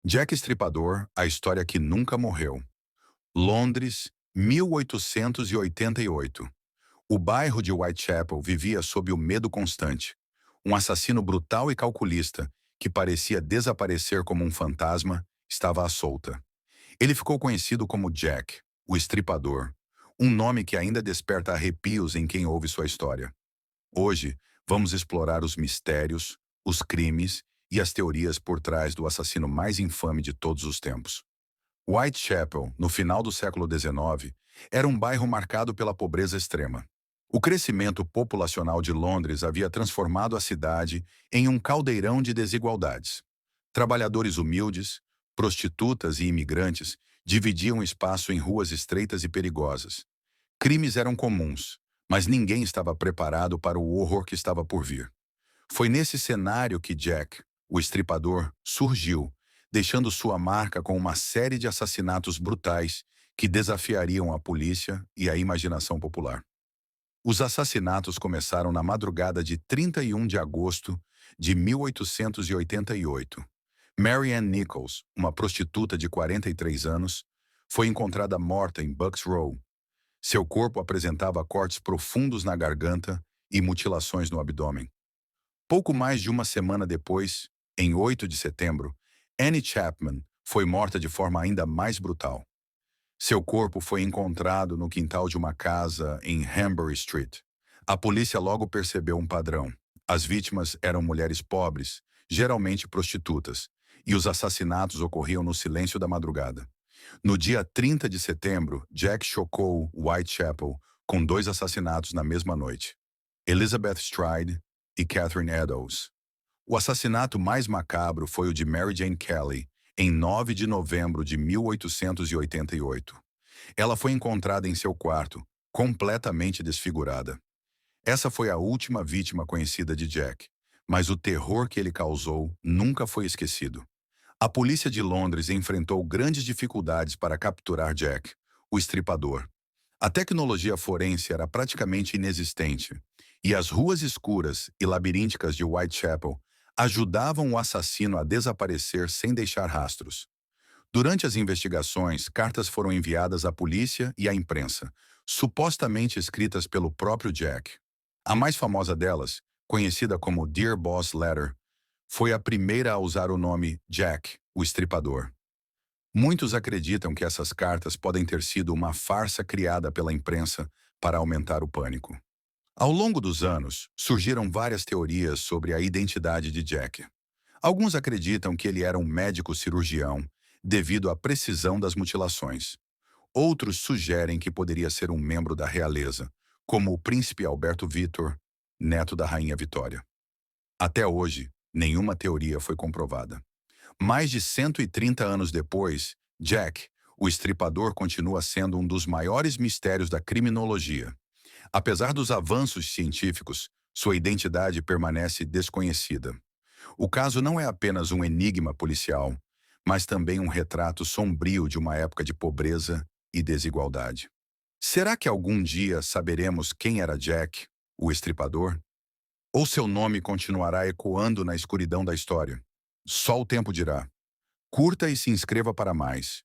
Jack Estripador, a história que nunca morreu. Londres, 1888. O bairro de Whitechapel vivia sob o medo constante. Um assassino brutal e calculista, que parecia desaparecer como um fantasma, estava à solta. Ele ficou conhecido como Jack, o Estripador, um nome que ainda desperta arrepios em quem ouve sua história. Hoje, vamos explorar os mistérios, os crimes e as teorias por trás do assassino mais infame de todos os tempos. Whitechapel, no final do século XIX, era um bairro marcado pela pobreza extrema. O crescimento populacional de Londres havia transformado a cidade em um caldeirão de desigualdades. Trabalhadores humildes, prostitutas e imigrantes dividiam espaço em ruas estreitas e perigosas. Crimes eram comuns, mas ninguém estava preparado para o horror que estava por vir. Foi nesse cenário que Jack, o Estripador, surgiu, deixando sua marca com uma série de assassinatos brutais que desafiariam a polícia e a imaginação popular. Os assassinatos começaram na madrugada de 31 de agosto de 1888. Mary Ann Nichols, uma prostituta de 43 anos, foi encontrada morta em Bucks Row. Seu corpo apresentava cortes profundos na garganta e mutilações no abdômen. Pouco mais de uma semana depois, em 8 de setembro, Annie Chapman foi morta de forma ainda mais brutal. Seu corpo foi encontrado no quintal de uma casa em Hanbury Street. A polícia logo percebeu um padrão. As vítimas eram mulheres pobres, geralmente prostitutas, e os assassinatos ocorriam no silêncio da madrugada. No dia 30 de setembro, Jack chocou Whitechapel com dois assassinatos na mesma noite: Elizabeth Stride e Catherine Eddowes. O assassinato mais macabro foi o de Mary Jane Kelly, em 9 de novembro de 1888. Ela foi encontrada em seu quarto, completamente desfigurada. Essa foi a última vítima conhecida de Jack, mas o terror que ele causou nunca foi esquecido. A polícia de Londres enfrentou grandes dificuldades para capturar Jack, o Estripador. A tecnologia forense era praticamente inexistente, e as ruas escuras e labirínticas de Whitechapel ajudavam o assassino a desaparecer sem deixar rastros. Durante as investigações, cartas foram enviadas à polícia e à imprensa, supostamente escritas pelo próprio Jack. A mais famosa delas, conhecida como Dear Boss Letter, foi a primeira a usar o nome Jack, o Estripador. Muitos acreditam que essas cartas podem ter sido uma farsa criada pela imprensa para aumentar o pânico. Ao longo dos anos, surgiram várias teorias sobre a identidade de Jack. Alguns acreditam que ele era um médico cirurgião, devido à precisão das mutilações. Outros sugerem que poderia ser um membro da realeza, como o príncipe Alberto Victor, neto da rainha Vitória. Até hoje, nenhuma teoria foi comprovada. Mais de 130 anos depois, Jack, o Estripador, continua sendo um dos maiores mistérios da criminologia. Apesar dos avanços científicos, sua identidade permanece desconhecida. O caso não é apenas um enigma policial, mas também um retrato sombrio de uma época de pobreza e desigualdade. Será que algum dia saberemos quem era Jack, o Estripador? Ou seu nome continuará ecoando na escuridão da história? Só o tempo dirá. Curta e se inscreva para mais.